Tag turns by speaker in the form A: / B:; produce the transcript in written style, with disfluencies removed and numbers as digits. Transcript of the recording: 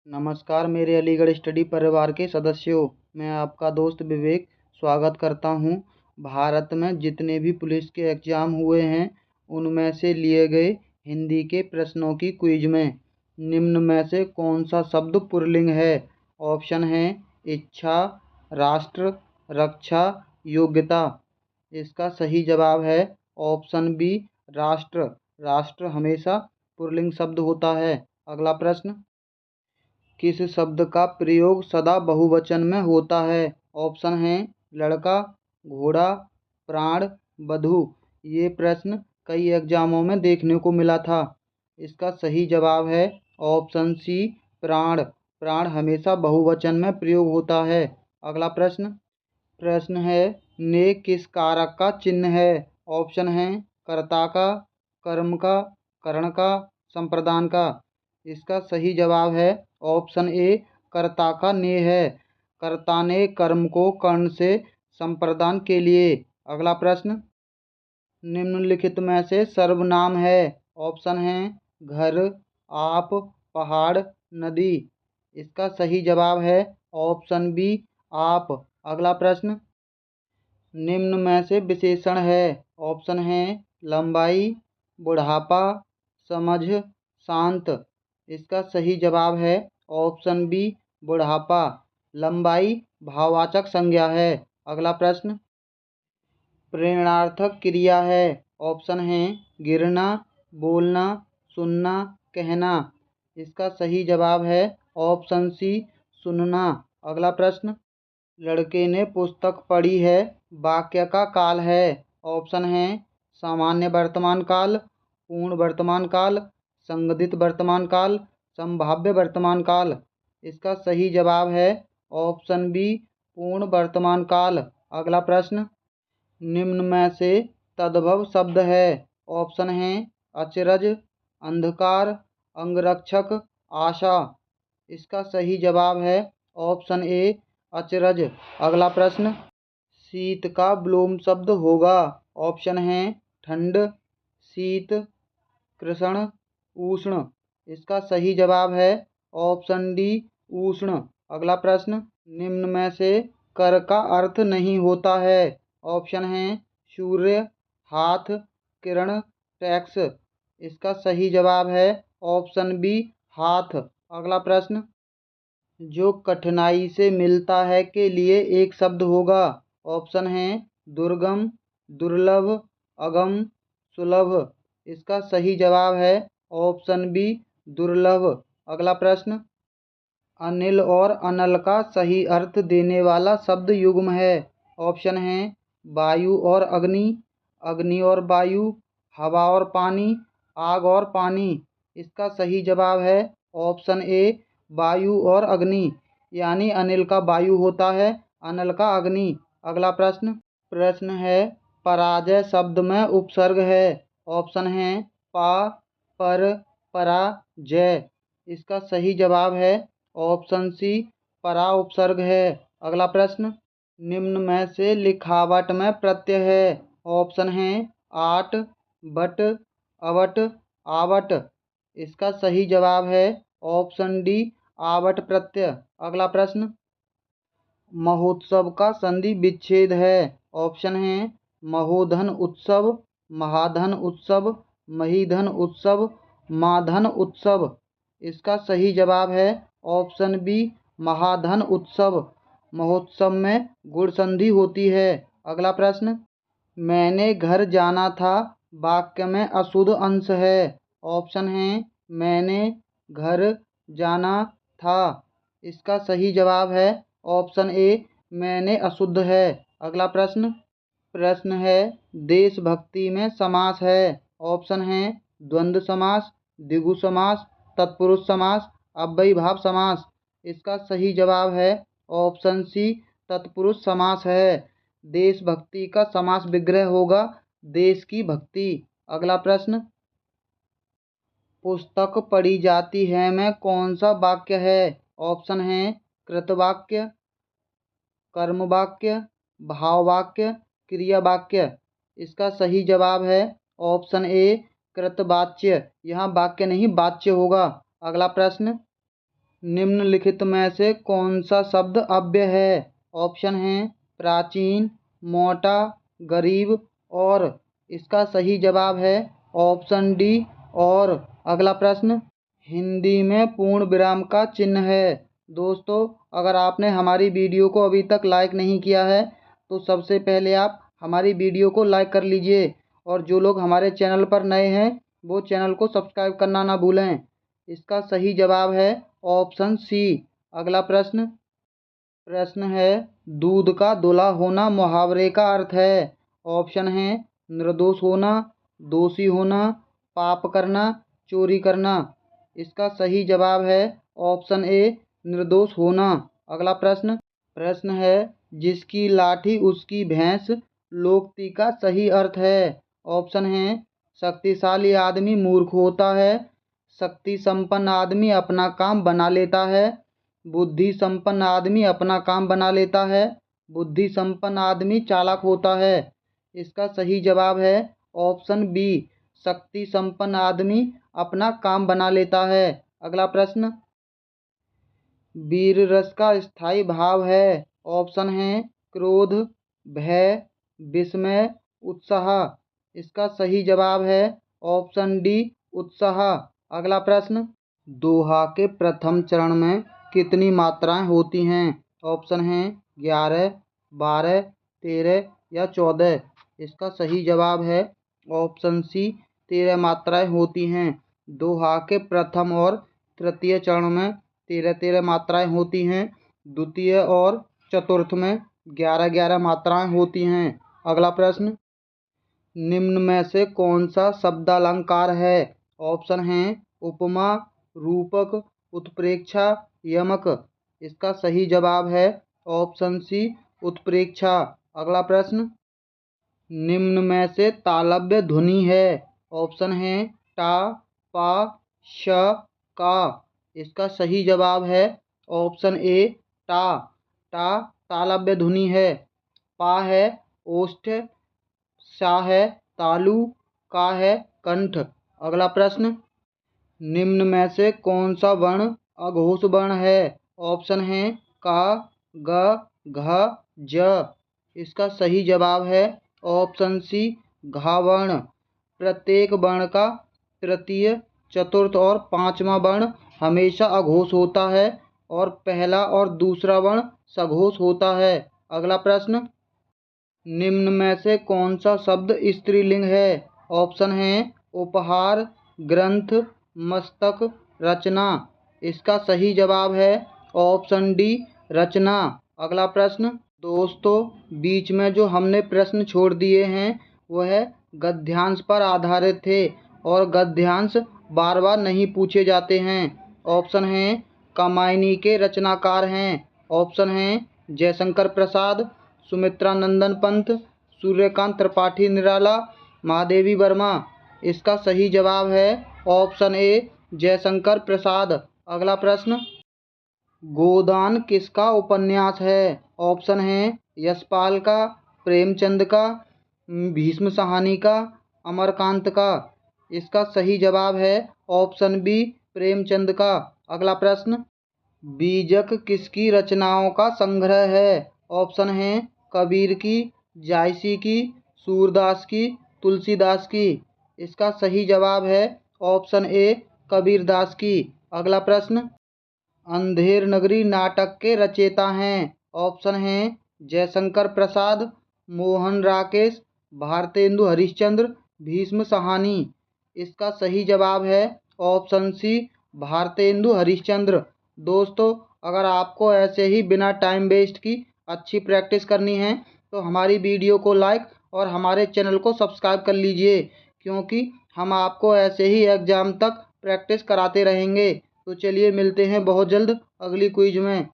A: नमस्कार मेरे अलीगढ़ स्टडी परिवार के सदस्यों। मैं आपका दोस्त विवेक स्वागत करता हूं। भारत में जितने भी पुलिस के एग्ज़ाम हुए हैं उनमें से लिए गए हिंदी के प्रश्नों की क्विज में निम्न में से कौन सा शब्द पुल्लिंग है। ऑप्शन है इच्छा, राष्ट्र, रक्षा, योग्यता। इसका सही जवाब है ऑप्शन बी, राष्ट्र। राष्ट्र हमेशा पुल्लिंग शब्द होता है। अगला प्रश्न, किस शब्द का प्रयोग सदा बहुवचन में होता है। ऑप्शन है लड़का, घोड़ा, प्राण, वधू। ये प्रश्न कई एग्जामों में देखने को मिला था। इसका सही जवाब है ऑप्शन सी, प्राण। प्राण हमेशा बहुवचन में प्रयोग होता है। अगला प्रश्न, प्रश्न है ने किस कारक का चिन्ह है। ऑप्शन है कर्ता का, कर्म का, करण का, संप्रदान का। इसका सही जवाब है ऑप्शन ए, कर्ता का ने है। कर्ता ने कर्म को कर्ण से संप्रदान के लिए। अगला प्रश्न, निम्नलिखित में से सर्वनाम है। ऑप्शन है घर, आप, पहाड़, नदी। इसका सही जवाब है ऑप्शन बी, आप। अगला प्रश्न, निम्न में से विशेषण है। ऑप्शन है लंबाई, बुढ़ापा, समझ, शांत। इसका सही जवाब है ऑप्शन बी, बुढ़ापा। लंबाई भाववाचक संज्ञा है। अगला प्रश्न, प्रेरणार्थक क्रिया है। ऑप्शन है गिरना, बोलना, सुनना, कहना। इसका सही जवाब है ऑप्शन सी, सुनना। अगला प्रश्न, लड़के ने पुस्तक पढ़ी है वाक्य का काल है। ऑप्शन है सामान्य वर्तमान काल, पूर्ण वर्तमान काल, संगदित वर्तमान काल, संभाव्य वर्तमान काल। इसका सही जवाब है ऑप्शन बी, पूर्ण वर्तमान काल। अगला प्रश्न, निम्न में से तद्भव शब्द है। ऑप्शन है अचरज, अंधकार, अंगरक्षक, आशा। इसका सही जवाब है ऑप्शन ए, अचरज। अगला प्रश्न, शीत का विलोम शब्द होगा। ऑप्शन है ठंड, शीत, कृष्ण, उष्ण। इसका सही जवाब है ऑप्शन डी, उष्ण। अगला प्रश्न, निम्न में से कर का अर्थ नहीं होता है। ऑप्शन है सूर्य, हाथ, किरण, टैक्स। इसका सही जवाब है ऑप्शन बी, हाथ। अगला प्रश्न, जो कठिनाई से मिलता है के लिए एक शब्द होगा। ऑप्शन है दुर्गम, दुर्लभ, अगम, सुलभ। इसका सही जवाब है ऑप्शन बी, दुर्लभ। अगला प्रश्न, अनिल और अनल का सही अर्थ देने वाला शब्द युग्म है। ऑप्शन है वायु और अग्नि, अग्नि और वायु, हवा और पानी, आग और पानी। इसका सही जवाब है ऑप्शन ए, वायु और अग्नि। यानी अनिल का वायु होता है, अनल का अग्नि। अगला प्रश्न, प्रश्न है पराजय शब्द में उपसर्ग है। ऑप्शन है पा, पर, परा, जय। इसका सही जवाब है ऑप्शन सी, परा उपसर्ग है। अगला प्रश्न, निम्न में से लिखावट में प्रत्यय है। ऑप्शन है आट, बट, अवट, आवट। इसका सही जवाब है ऑप्शन डी, आवट प्रत्यय। अगला प्रश्न, महोत्सव का संधि विच्छेद है। ऑप्शन है महोधन उत्सव, महाधन उत्सव, महीधन उत्सव, माधन उत्सव। इसका सही जवाब है ऑप्शन बी, महाधन उत्सव। महोत्सव में गुण संधि होती है। अगला प्रश्न, मैंने घर जाना था वाक्य में अशुद्ध अंश है। ऑप्शन है मैंने घर जाना था। इसका सही जवाब है ऑप्शन ए, मैंने अशुद्ध है। अगला प्रश्न, प्रश्न है देशभक्ति में समास है। ऑप्शन है द्वंद्व समास, द्विगु समास, तत्पुरुष समास, अव्ययीभाव समास। इसका सही जवाब है ऑप्शन सी, तत्पुरुष समास है। देशभक्ति का समास विग्रह होगा देश की भक्ति। अगला प्रश्न, पुस्तक पढ़ी जाती है में कौन सा वाक्य है। ऑप्शन है कृतवाक्य, कर्म वाक्य, भाव वाक्य, क्रिया वाक्य। इसका सही जवाब है ऑप्शन ए, कृतवाच्य। यहाँ वाक्य नहीं वाच्य होगा। अगला प्रश्न, निम्नलिखित में से कौन सा शब्द अव्यय है? ऑप्शन हैं प्राचीन, मोटा, गरीब और। इसका सही जवाब है ऑप्शन डी और। अगला प्रश्न, हिंदी में पूर्ण विराम का चिन्ह है। दोस्तों, अगर आपने हमारी वीडियो को अभी तक लाइक नहीं किया है तो सबसे पहले आप हमारी वीडियो को लाइक कर लीजिए और जो लोग हमारे चैनल पर नए हैं वो चैनल को सब्सक्राइब करना ना भूलें। इसका सही जवाब है ऑप्शन सी। अगला प्रश्न है दूध का धुला होना मुहावरे का अर्थ है। ऑप्शन है निर्दोष होना, दोषी होना, पाप करना, चोरी करना। इसका सही जवाब है ऑप्शन ए निर्दोष होना। अगला प्रश्न है जिसकी लाठी उसकी भैंस लोकती का सही अर्थ है। ऑप्शन है शक्तिशाली आदमी मूर्ख होता है, शक्ति संपन्न आदमी अपना काम बना लेता है, बुद्धि संपन्न आदमी अपना काम बना लेता है, बुद्धि संपन्न आदमी चालाक होता है। इसका सही जवाब है ऑप्शन बी, शक्ति संपन्न आदमी अपना काम बना लेता है। अगला प्रश्न, वीर रस का स्थायी भाव है। ऑप्शन है क्रोध, भय, विस्मय, उत्साह। इसका सही जवाब है ऑप्शन डी उत्साह। अगला प्रश्न, दोहा के प्रथम चरण में कितनी मात्राएं होती हैं? ऑप्शन हैं 11, 12, 13 या 14। इसका सही जवाब है ऑप्शन सी 13 मात्राएं होती हैं। दोहा के प्रथम और तृतीय चरण में 13 मात्राएं होती हैं। द्वितीय और चतुर्थ में 11 मात्राएं होती हैं। अगला प्रश्न, निम्न में से कौन सा शब्दालंकार है? ऑप्शन हैं उपमा, रूपक, उत्प्रेक्षा, यमक। इसका सही जवाब है ऑप्शन सी उत्प्रेक्षा। अगला प्रश्न, निम्न में से तालव्य ध्वनि है। ऑप्शन है टा, पा, श, का। इसका सही जवाब है ऑप्शन ए टा। टा तालव्य ध्वनि है। पा है ओष्ठ, सा है तालु, का है कंठ। अगला प्रश्न, निम्न में से कौन सा वर्ण अघोष वर्ण है? ऑप्शन है का, ग, घ, ज। इसका सही जवाब है ऑप्शन सी घा वर्ण। प्रत्येक वर्ण का तृतीय, चतुर्थ और पांचवा वर्ण हमेशा अघोष होता है और पहला और दूसरा वर्ण सघोष होता है। अगला प्रश्न, निम्न में से कौन सा शब्द स्त्रीलिंग है? ऑप्शन है उपहार, ग्रंथ, मस्तक, रचना। इसका सही जवाब है ऑप्शन डी रचना। अगला प्रश्न, दोस्तों बीच में जो हमने प्रश्न छोड़ दिए हैं वह गद्यांश पर आधारित थे और गद्यांश बार बार नहीं पूछे जाते हैं। ऑप्शन हैं कामायनी के रचनाकार हैं। ऑप्शन हैं जयशंकर प्रसाद, सुमित्रा नंदन पंत, सूर्यकांत त्रिपाठी निराला, महादेवी वर्मा। इसका सही जवाब है ऑप्शन ए जयशंकर प्रसाद। अगला प्रश्न, गोदान किसका उपन्यास है? ऑप्शन है यशपाल का, प्रेमचंद का, भीष्म साहनी का, अमरकांत का। इसका सही जवाब है ऑप्शन बी प्रेमचंद का। अगला प्रश्न, बीजक किसकी रचनाओं का संग्रह है? ऑप्शन है कबीर की, जायसी की, सूरदास की, तुलसीदास की। इसका सही जवाब है ऑप्शन ए कबीरदास की। अगला प्रश्न, अंधेर नगरी नाटक के रचयिता हैं। ऑप्शन हैं जयशंकर प्रसाद, मोहन राकेश, भारतेंदु हरिश्चंद्र, भीष्म साहनी। इसका सही जवाब है ऑप्शन सी भारतेंदु हरिश्चंद्र। दोस्तों, अगर आपको ऐसे ही बिना टाइम वेस्ट की अच्छी प्रैक्टिस करनी है तो हमारी वीडियो को लाइक और हमारे चैनल को सब्सक्राइब कर लीजिए, क्योंकि हम आपको ऐसे ही एग्ज़ाम तक प्रैक्टिस कराते रहेंगे। तो चलिए मिलते हैं बहुत जल्द अगली क्विज में।